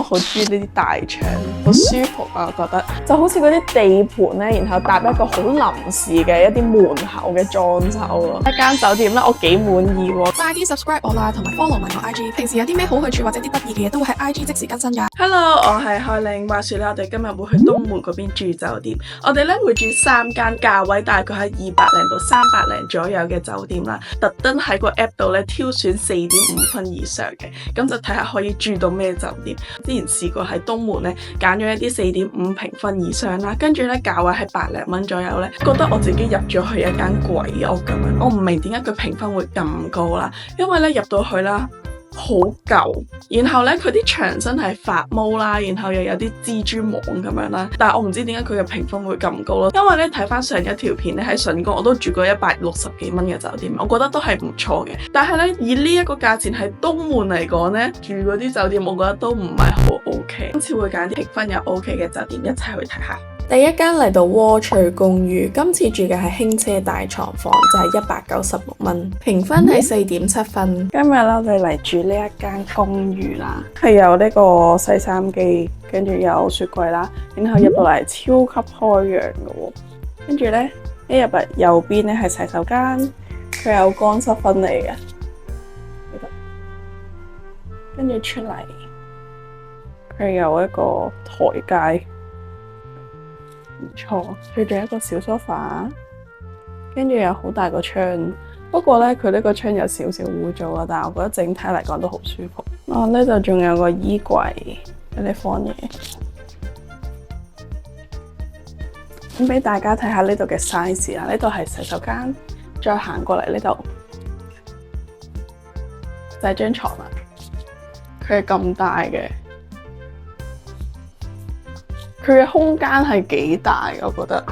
好中意呢啲大窗，好舒服啊！我覺得就好似嗰啲地盤咧，然後搭一個好臨時嘅一啲門口嘅裝修咯。一間酒店咧，我幾滿意喎。快啲 subscribe 我啦，同埋 follow 埋我 IG。平時有啲咩好去處或者啲得意嘅嘢，都會喺 IG 即時更新㗎。Hello，我係海玲。話說咧，我哋今日會去東門嗰邊住酒店。我哋咧會住3間價位大概喺200零到300零左右嘅酒店啦。特登喺個 app 度咧挑選4.5分以上嘅，咁就睇下可以住到咩酒店。之前試過喺東門咧揀咗一啲4.5評分以上啦，跟住咧價位係100零蚊左右咧，覺得我自己入咗去一間鬼屋咁樣。我唔明點解佢評分會咁高啦，因為咧入到去啦。好舊，然後咧佢啲牆身係發毛啦，然後又有啲蜘蛛網咁樣啦，但係我唔知點解佢嘅評分會咁高咯。因為咧睇翻上一條片咧喺筍江我都住過160幾蚊嘅酒店，我覺得都係唔錯嘅。但係咧以呢一個價錢喺東門嚟講咧，住嗰啲酒店我覺得都唔係好 OK。今次會揀啲評分又 OK 嘅酒店一齊去睇下。第一間嚟到窩翠公寓，今次住嘅係輕奢大床房，就係196蚊，評分係4.7分。今日啦，我哋嚟住呢一間公寓啦，係有呢個洗衫機，跟住有雪櫃啦，然後入到嚟超級開揚嘅喎。跟住咧，一入嚟右邊咧係洗手間，佢有乾濕分離嘅，跟住出嚟佢有一個台階。唔錯，佢仲有一個小梳化，跟住有好大個窗。不過咧，佢呢個窗有少少污糟啦，但係我覺得整體嚟講都好舒服。呢度仲有個衣櫃，有啲放嘢。咁俾大家睇下呢度嘅 size 啦，呢度係洗手間，再行過嚟呢度就係張床啦。佢係咁大嘅。佢嘅空間係幾大，我覺得，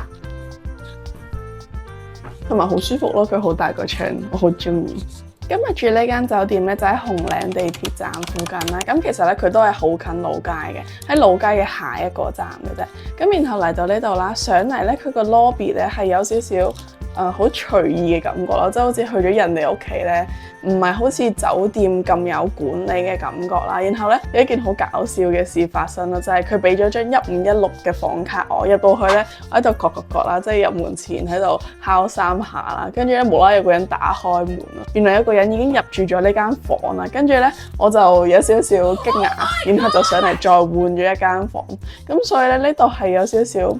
同埋好舒服咯。佢好大個窗，我好中意。今日住呢間酒店咧，就喺紅嶺地鐵站附近啦。咁其實咧，佢都係好近老街嘅，喺老街嘅下一個站嘅啫。咁然後嚟到呢度啦，上嚟咧，佢個 lobby 咧係有少少好隨意嘅感覺咯，即係好似去咗人哋屋企咧，唔係好似酒店咁有管理嘅感覺啦。然後咧有一件好搞笑嘅事發生啦，就係佢俾咗張1516嘅房卡我，入到去咧，我喺度角啦，即係入門前喺度敲3下啦，跟住咧無啦啦有個人打開門啦，原來有個人已經入住咗呢間房啦，跟住咧我就有少少驚訝，然後就上嚟再換咗一間房，咁所以咧呢度係有少少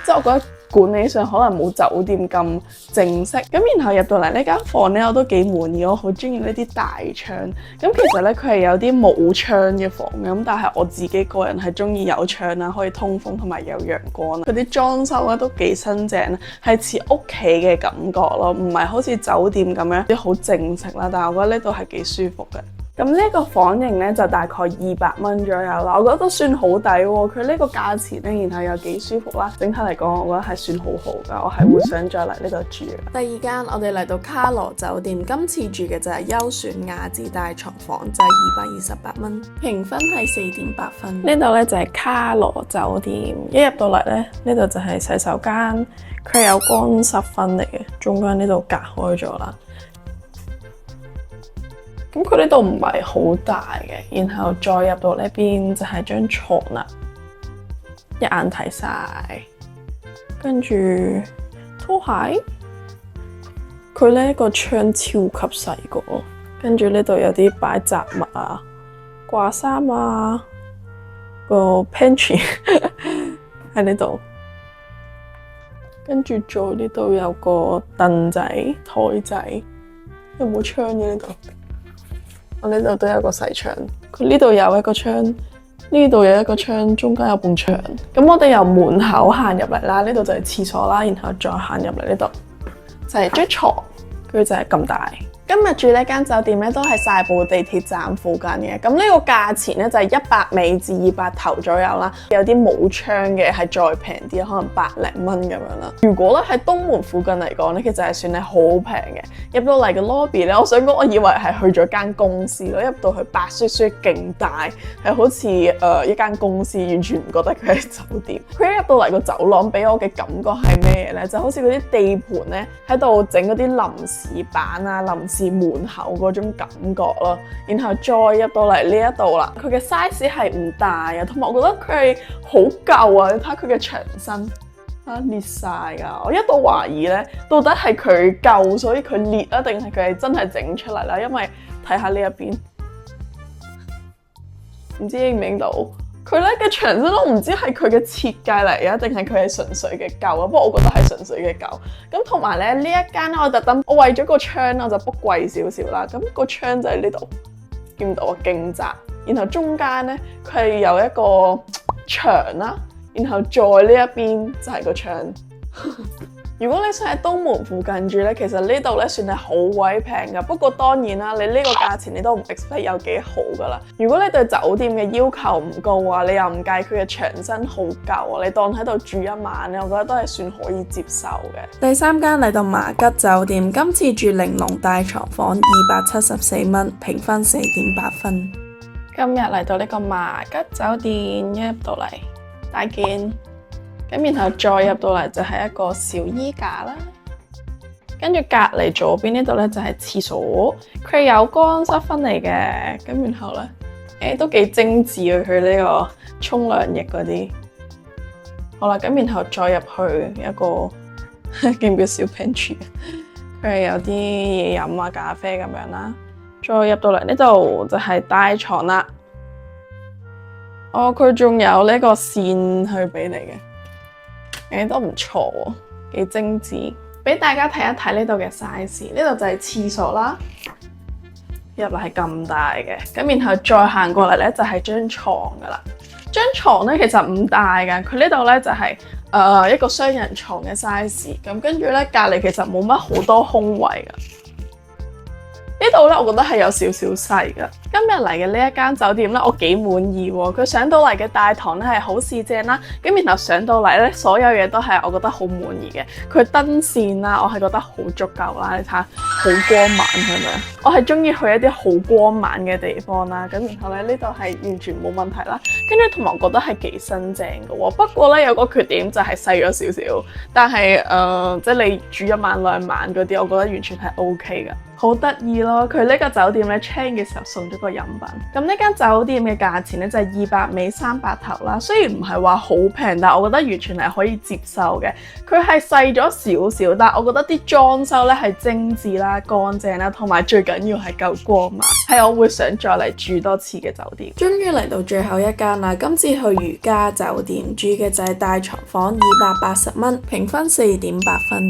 即係我覺得。管理上可能冇酒店咁正式，咁然後入到嚟呢間房咧，我都幾滿意，我好中意呢啲大窗。咁其實咧佢係有啲冇窗嘅房嘅，咁但係我自己個人係中意有窗啦，可以通風同埋有陽光啦。佢啲裝修咧都幾新淨，係似屋企嘅感覺咯，唔係好似酒店咁樣啲好正式啦。但係我覺得呢度係幾舒服嘅。咁呢個房型咧就大概200蚊左右啦，我覺得都算好抵喎。佢呢個價錢咧，然後又幾舒服啦。整體嚟講，我覺得係算好好噶，我係會想再嚟呢度住嘅。第二間我哋嚟到卡羅酒店，今次住嘅就係優選雅致大床房，就係228蚊，評分係4.8分。呢度咧就係卡羅酒店，一入到嚟咧，呢度就係洗手間，佢有乾濕分離嘅，中間呢度隔開咗啦。咁佢呢度唔係好大嘅，然後再入到呢邊就係張床啦，一眼睇晒。跟住拖鞋，佢呢個窗超級細個，跟住呢度有啲擺雜物啊、掛衫啊，個 pantry 喺呢度，跟住再呢度有個凳仔、台仔，有冇窗嘅呢度？我呢度都有個細窗，佢呢度有一個窗，呢度有一個窗，中間有埲牆。咁我哋由門口行入嚟啦，呢度就係廁所啦，然後再行入嚟呢度就係張床，佢就係咁大。今日住呢間酒店咧，都係晒埗地鐵站附近嘅。咁呢個價錢咧就係100尾至200頭左右啦。有啲冇窗嘅係再平啲，可能100零蚊咁樣啦。如果咧喺東門附近嚟講咧，其實係算係好平嘅。入到嚟嘅 lobby 咧，我想講我以為係去咗間公司咯，入到去白雪雪勁大，係好似一間公司，完全唔覺得佢係酒店。佢一入到嚟個走廊俾我嘅感覺係咩咧？就好似嗰啲地盤咧喺度整嗰啲臨時板啊、臨視門口嗰種感覺咯。然後再入到嚟呢一度啦，佢嘅 size 係唔大啊，同埋我覺得佢係好舊啊！你睇下佢嘅牆身裂晒㗎，我一度懷疑咧，到底係佢舊所以佢裂啊，定係佢係真係整出嚟啦？因為睇下呢一邊，唔知影唔影到？佢咧嘅牆身都唔知係佢嘅設計嚟啊，定係佢係純粹嘅舊啊？不過我覺得係純粹嘅舊。咁同埋咧呢一間咧，我特登我為咗個窗我就 book 貴少少啦。咁個窗就喺呢度，見唔到啊？勁窄。然後中間咧佢係有一個牆啦，然後再呢一邊就係個窗。如果你想喺東門附近住咧，其實呢度咧算係好鬼平噶。不過當然啦，你呢個價錢你都唔 expect 有幾好噶啦。如果你對酒店嘅要求唔高啊，你又唔介意佢嘅牆身好舊啊，你當喺度住一晚咧，我覺得都係算可以接受嘅。第三間嚟到麻吉酒店，今次住玲瓏大床房，274蚊，評分4.8分。今日嚟到呢個麻吉酒店，一入到嚟大件。咁然後再入到嚟就係一個小衣架啦，跟住隔離左邊呢度咧就係廁所，佢有乾濕分離嘅，咁然後咧都幾精緻啊，佢呢個沖涼液嗰啲。好啦，咁然後再入去一個叫唔叫小 pantry， 佢係有啲嘢飲啊、咖啡咁樣啦。再入到嚟呢度就係大床啦，佢仲有呢個線去俾你嘅。都唔錯喎，幾精緻。俾大家睇一睇呢度嘅 size， 呢度就係廁所啦，入嚟係咁大嘅。咁然後再行過嚟咧就係張床噶啦。張床咧其實唔大㗎，佢呢度咧就係一個雙人床嘅 size。咁跟住咧隔離其實冇乜好多空位㗎。呢度咧，我覺得係有少少細㗎。今日嚟嘅呢一間酒店咧，我幾滿意喎。佢上到嚟嘅大堂咧係好四正啦，咁然後上到嚟咧，所有嘢都係我覺得好滿意嘅。佢燈線啦，我係覺得好足夠啦。你睇下，好光猛係咪？我係中意去一啲好光猛嘅地方啦。咁然後咧呢度係完全冇問題啦。跟住同埋我覺得係幾新淨嘅喎。不過咧有個缺點就係細咗少少，但係即係你住1晚2晚嗰啲，我覺得完全係 OK 㗎。好得意咯！佢呢個酒店咧 check 嘅時候送咗個飲品。咁呢間酒店嘅價錢咧就係200尾300頭啦。雖然唔係話好平，但係我覺得完全係可以接受嘅。佢係細咗少少，但係我覺得啲裝修咧係精緻啦、乾淨啦，同埋最緊要係夠光猛，係我會想再嚟住多次嘅酒店。終於嚟到最後一間啦！今次去如家酒店住嘅就係大床房，280蚊，評分4.8分。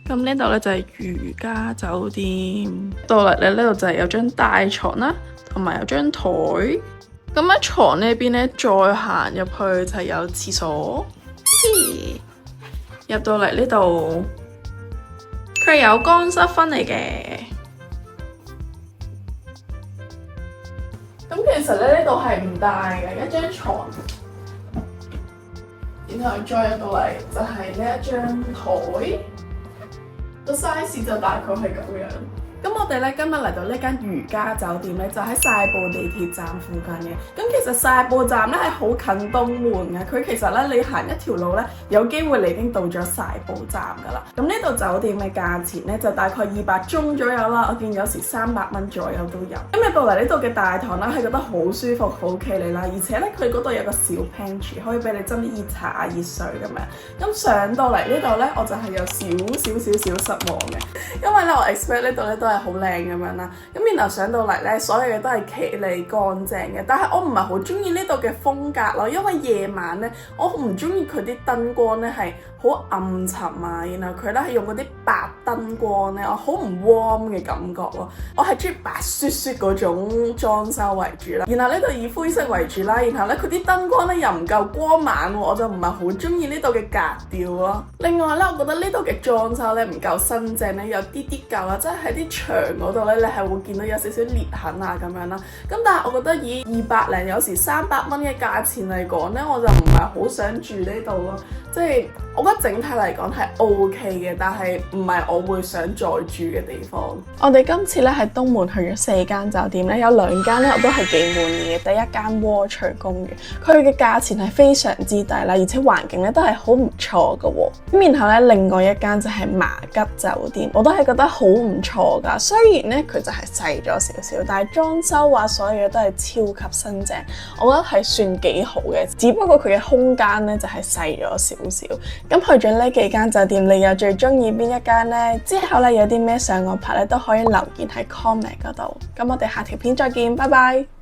咁呢度咧就係如家酒店，到嚟咧呢度就係有張大床啦，同埋有張台。咁喺床呢邊咧，再行入去就係有廁所。入到嚟呢度，佢係有乾濕分離嘅。咁其實咧呢度係唔大嘅一張床，然後再入到嚟就係呢一張台。個 size 就大概係咁樣。咁我哋咧今日嚟到呢間如家酒店咧，就喺晒步地鐵站附近嘅。咁其實晒步站咧係好近東門嘅。佢其實咧你行一條路咧，有機會你已經到咗晒步站噶啦。咁呢度酒店嘅價錢咧就大概200中左右啦。我見有時300蚊左右都有。咁入到嚟呢度嘅大堂咧係覺得好舒服、好企理啦。而且咧佢嗰度有個小 pantry 可以俾你斟啲熱茶、熱水咁樣。咁上到嚟呢度咧，我就係有少少失望嘅，因為咧我 expect 呢度咧都係好靚咁樣啦，咁然後上到嚟咧，所有嘢都係企理乾淨嘅，但係我唔係好中意呢度嘅風格咯，因為夜晚咧，我唔中意佢啲燈光咧係好暗沉啊，然後佢咧係用嗰啲白燈光咧，我好唔 warm 嘅感覺咯，我係中意白雪雪嗰種裝修為主啦，然後呢度以灰色為主啦，然後咧佢啲燈光咧又唔夠光猛喎，我就唔係好中意呢度嘅格調咯。另外咧，我覺得呢度嘅裝修咧唔夠新淨咧，有啲舊啦，即係喺啲牆嗰度咧，你係會見到有少少裂痕啊咁樣啦。咁但係我覺得以200零有時300蚊嘅價錢嚟講咧，我就唔係好想住呢度咯。即係我覺得整體嚟講係 OK 嘅，但係唔係我會想再住嘅地方。我哋今次咧喺東門去咗4間酒店咧，有2間咧我都係幾滿意嘅。第一間窩翠公寓，佢嘅價錢係非常之低啦，而且環境咧都係好唔錯嘅喎。咁然後咧另外一間就係麻吉酒店，我都係覺得好唔錯㗎。㗎。雖然咧佢就係細咗少少，但係裝修啊所有嘢都係超級新淨，我覺得係算幾好嘅。只不過佢嘅空間咧就係細咗少少。咁去咗呢幾間酒店，你又最中意邊一間呢？之後咧有啲咩想我拍咧都可以留言喺 comment 嗰度。咁我哋下條片再見，拜拜。